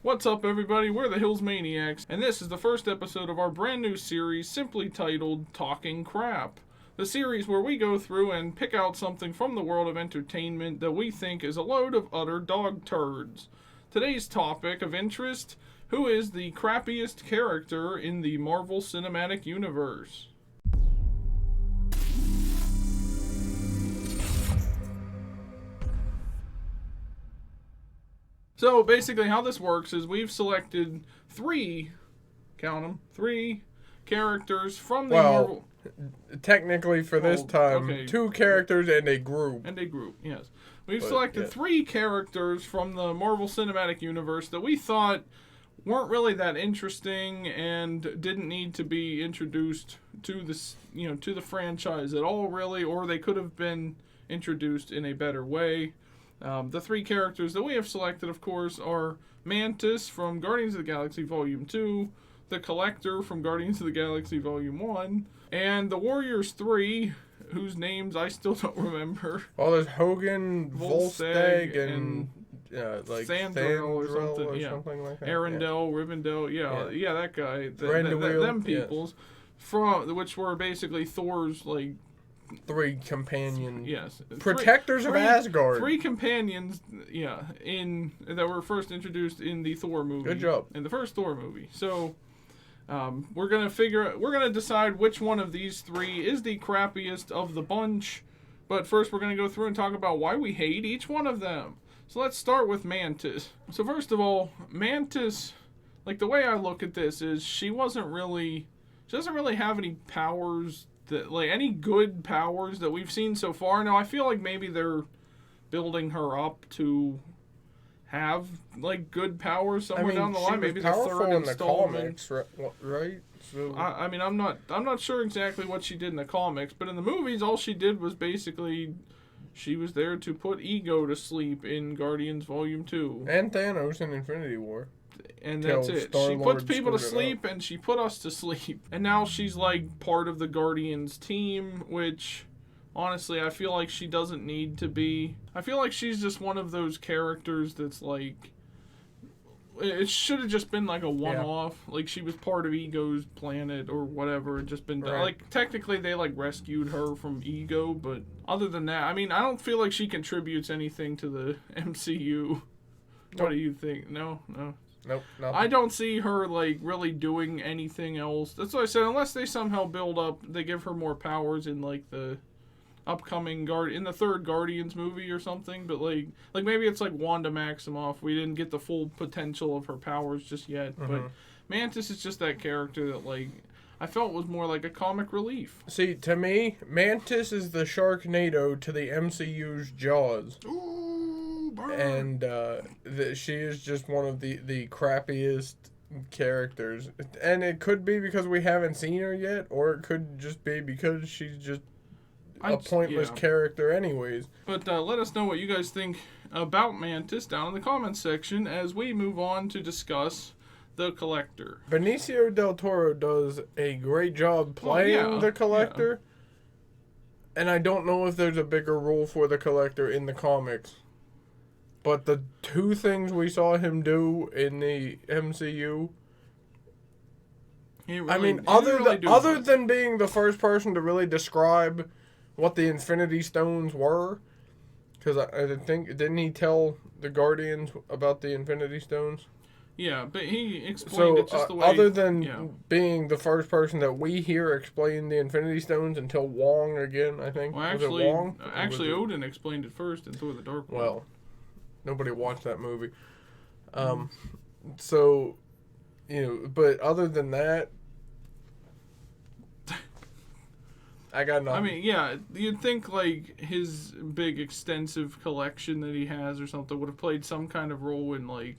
What's up, everybody? We're the Hills Maniacs, and this is the first episode of our brand new series simply titled Talking Crap. The series where we go through and pick out something from the world of entertainment that we think is a load of utter dog turds. Today's topic of interest: who is the crappiest character in the Marvel Cinematic Universe? So basically how this works is we've selected three characters from the Marvel... Technically for this time, okay. 2 characters and a group. Yes. We've selected 3 characters from the Marvel Cinematic Universe that we thought weren't really that interesting and didn't need to be introduced to this, to the franchise at all, really, or they could have been introduced in a better way. The 3 characters that we have selected, of course, are Mantis from Guardians of the Galaxy Volume 2, the Collector from Guardians of the Galaxy Volume 1, and the Warriors 3, whose names I still don't remember. Well, there's Hogan, Volstagg, and Sandrell or something like that. Arundel, Rivendell, that guy. Them peoples, which were basically Thor's, 3 companions. Yes. Protectors of Asgard. 3 companions, that were first introduced in the Thor movie. Good job. In the first Thor movie. So, we're gonna decide which one of these 3 is the crappiest of the bunch. But first, we're gonna go through and talk about why we hate each one of them. So let's start with Mantis. So first of all, Mantis, the way I look at this is she doesn't really have any powers that, any good powers that we've seen so far. Now, I feel like maybe they're building her up to have, good powers somewhere down the line. Maybe the third installment. Comics, right? So I'm not sure exactly what she did in the comics, but in the movies, all she did was basically she was there to put Ego to sleep in Guardians Volume 2. And Thanos in Infinity War. And that's it. She puts people to sleep, and she put us to sleep. And now she's, part of the Guardians team, which, honestly, I feel like she doesn't need to be. I feel like she's just one of those characters that's, it should have just been, a one-off. Yeah. She was part of Ego's planet or whatever, and just been done. Right. Technically, they, rescued her from Ego, but other than that, I don't feel like she contributes anything to the MCU. Nope. What do you think? No? Nope, nothing. I don't see her, really doing anything else. That's what I said. Unless they somehow build up, they give her more powers in, the upcoming in the third Guardians movie or something. But, maybe it's Wanda Maximoff. We didn't get the full potential of her powers just yet. Mm-hmm. But Mantis is just that character that, I felt was more like a comic relief. See, to me, Mantis is the Sharknado to the MCU's Jaws. Ooh. And she is just one of the crappiest characters. And it could be because we haven't seen her yet, or it could just be because she's just a pointless character anyways. But let us know what you guys think about Mantis down in the comments section as we move on to discuss the Collector. Benicio del Toro does a great job playing the Collector. Yeah. And I don't know if there's a bigger role for the Collector in the comics. But the 2 things we saw him do in the MCU, other than being the first person to really describe what the Infinity Stones were, because I think, didn't he tell the Guardians about the Infinity Stones? Yeah, but he explained it just the way... Other than being the first person that we hear explain the Infinity Stones until Wong again, I think. Well, actually, was it Wong? Odin explained it first in Thor the Dark World. Well, nobody watched that movie. But other than that, I got nothing. You'd think, his big, extensive collection that he has or something would have played some kind of role in,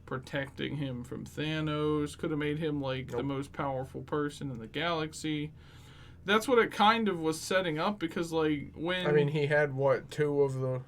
protecting him from Thanos. Could have made him, the most powerful person in the galaxy. That's what it kind of was setting up, because, when... he had, 2 of the...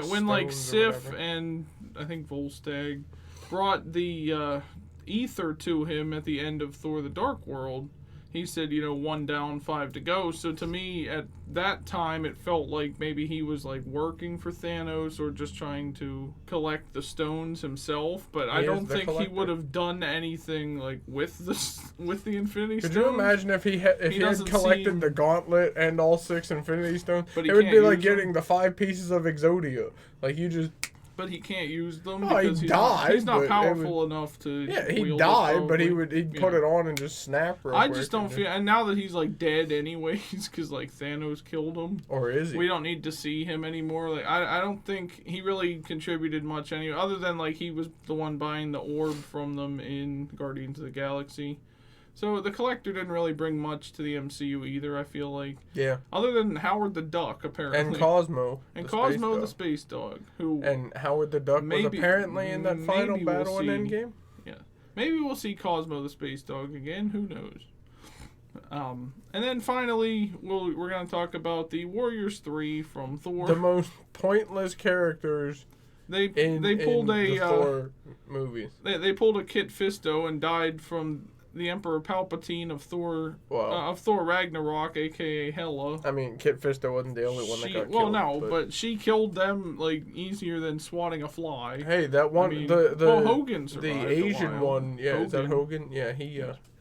When Sif and I think Volstagg brought the ether to him at the end of Thor the Dark World, he said, you know, 1 down, 5 to go. So to me, at that time, it felt like maybe he was like working for Thanos or just trying to collect the stones himself. But I don't think he would have done anything like with the Infinity Stones. Could you imagine if he had collected the Gauntlet and all 6 Infinity Stones? But it would be like getting the 5 pieces of Exodia. Like you just. But he can't use them because he's not powerful enough to. Yeah, he'd die, but he'd put it on and just snap. I just don't feel, and now that he's like dead anyways, because like Thanos killed him. Or is he? We don't need to see him anymore. Like I don't think he really contributed much anyway, other than like he was the one buying the orb from them in Guardians of the Galaxy. So the Collector didn't really bring much to the MCU either, I feel like. Yeah. Other than Howard the Duck, apparently. And Cosmo. The space dog. And Howard the Duck was apparently in that final battle in Endgame? Yeah. Maybe we'll see Cosmo the space dog again. Who knows? And then finally, we're going to talk about the Warriors 3 from Thor. The most pointless characters they pulled the Thor movies. They pulled a Kit Fisto and died from the Emperor Palpatine of Thor Ragnarok, aka Hela. I mean, Kit Fisto wasn't the only one that got killed. Well, no, but she killed them like easier than swatting a fly. Hey, that one, I mean, Hogan survived. The Asian one, yeah, Hogan. Is that Hogan? Yeah,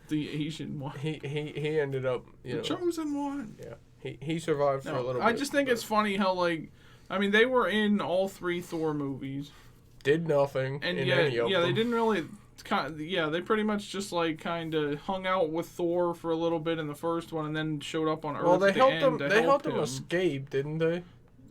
the Asian one. He ended up, the chosen one. Yeah, he survived for a little bit. I just think it's funny how they were in all 3 Thor movies. Did nothing in any of them. Yeah, they didn't really. They pretty much just kind of hung out with Thor for a little bit in the first one, and then showed up on Earth. Well, they helped him. They helped him escape, didn't they?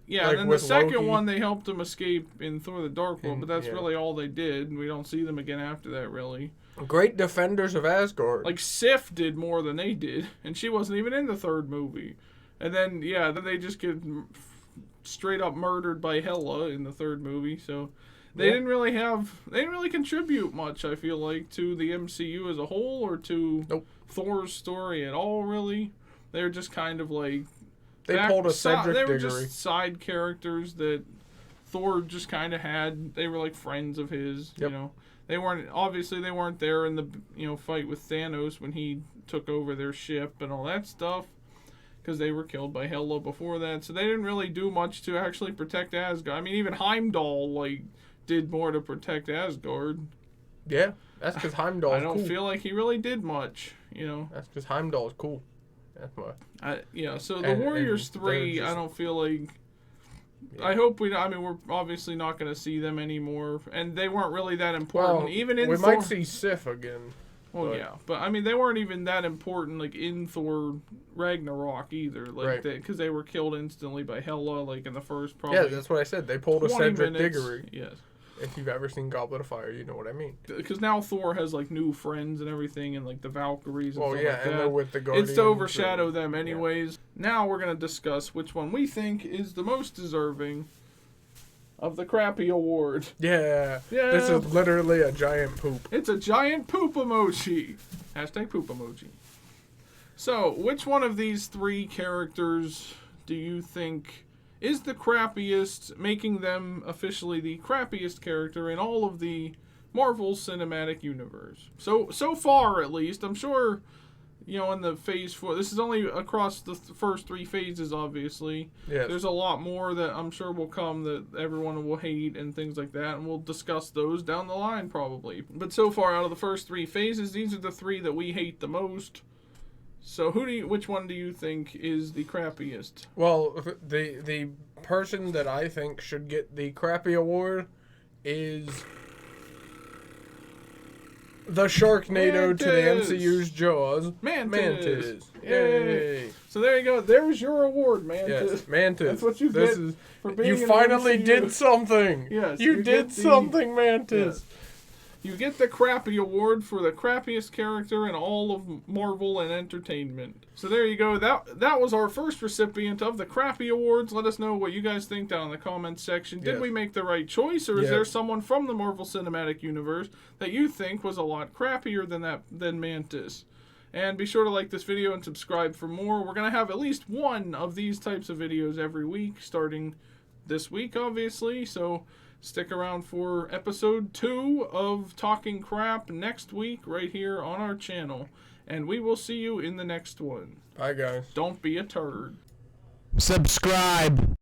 Yeah, and then the second one they helped him escape in Thor: The Dark World, but that's really all they did. And we don't see them again after that, really. Great defenders of Asgard. Like Sif did more than they did, and she wasn't even in the 3rd movie. And then then they just get straight up murdered by Hela in the 3rd movie. So. They didn't really contribute much, I feel like, to the MCU as a whole or to Thor's story at all, really. They were just kind of like... They pulled a Cedric Diggory. They were just side characters that Thor just kind of had. They were like friends of his, you know. They weren't there in the, fight with Thanos when he took over their ship and all that stuff. Because they were killed by Hela before that. So they didn't really do much to actually protect Asgard. I mean, even Heimdall, did more to protect Asgard. Yeah, that's because Heimdall is cool. I don't feel like he really did much, That's because Heimdall is cool. That's why. So the Warriors 3, I don't feel like... Yeah. I hope we're obviously not going to see them anymore. And they weren't really that important. Well, we might see Sif again. Well, but they weren't even that important, in Thor Ragnarok either, because they were killed instantly by Hela, in the first probably. Yeah, that's what I said. They pulled a Cedric Diggory. Yes. If you've ever seen Goblet of Fire, you know what I mean. Because now Thor has new friends and everything, and the Valkyries and stuff like that. And they're with the Guardians. It's to overshadow them anyways. Yeah. Now we're gonna discuss which one we think is the most deserving of the Crappy Award. Yeah. This is literally a giant poop. It's a giant poop emoji. # poop emoji. So, which one of these 3 characters do you think is the crappiest, making them officially the crappiest character in all of the Marvel Cinematic Universe? So far, at least. I'm sure, in the Phase 4, this is only across the first 3 phases, obviously. Yes. There's a lot more that I'm sure will come that everyone will hate and things like that, and we'll discuss those down the line, probably. But so far, out of the first 3 phases, these are the 3 that we hate the most. So which one do you think is the crappiest? Well, the person that I think should get the Crappy Award is the Sharknado to the MCU's Jaws. Mantis. Yay. So there you go. There's your award, Mantis. Yes, Mantis. That's what you get for being You finally did something. Yes. You did something, Mantis. Yes. You get the Crappy Award for the crappiest character in all of Marvel and entertainment. So there you go. That was our first recipient of the Crappy Awards. Let us know what you guys think down in the comments section. Did we make the right choice, or is there someone from the Marvel Cinematic Universe that you think was a lot crappier than Mantis? And be sure to like this video and subscribe for more. We're going to have at least one of these types of videos every week, starting this week, obviously. So stick around for episode 2 of Talking Crap next week right here on our channel. And we will see you in the next one. Bye, guys. Don't be a turd. Subscribe.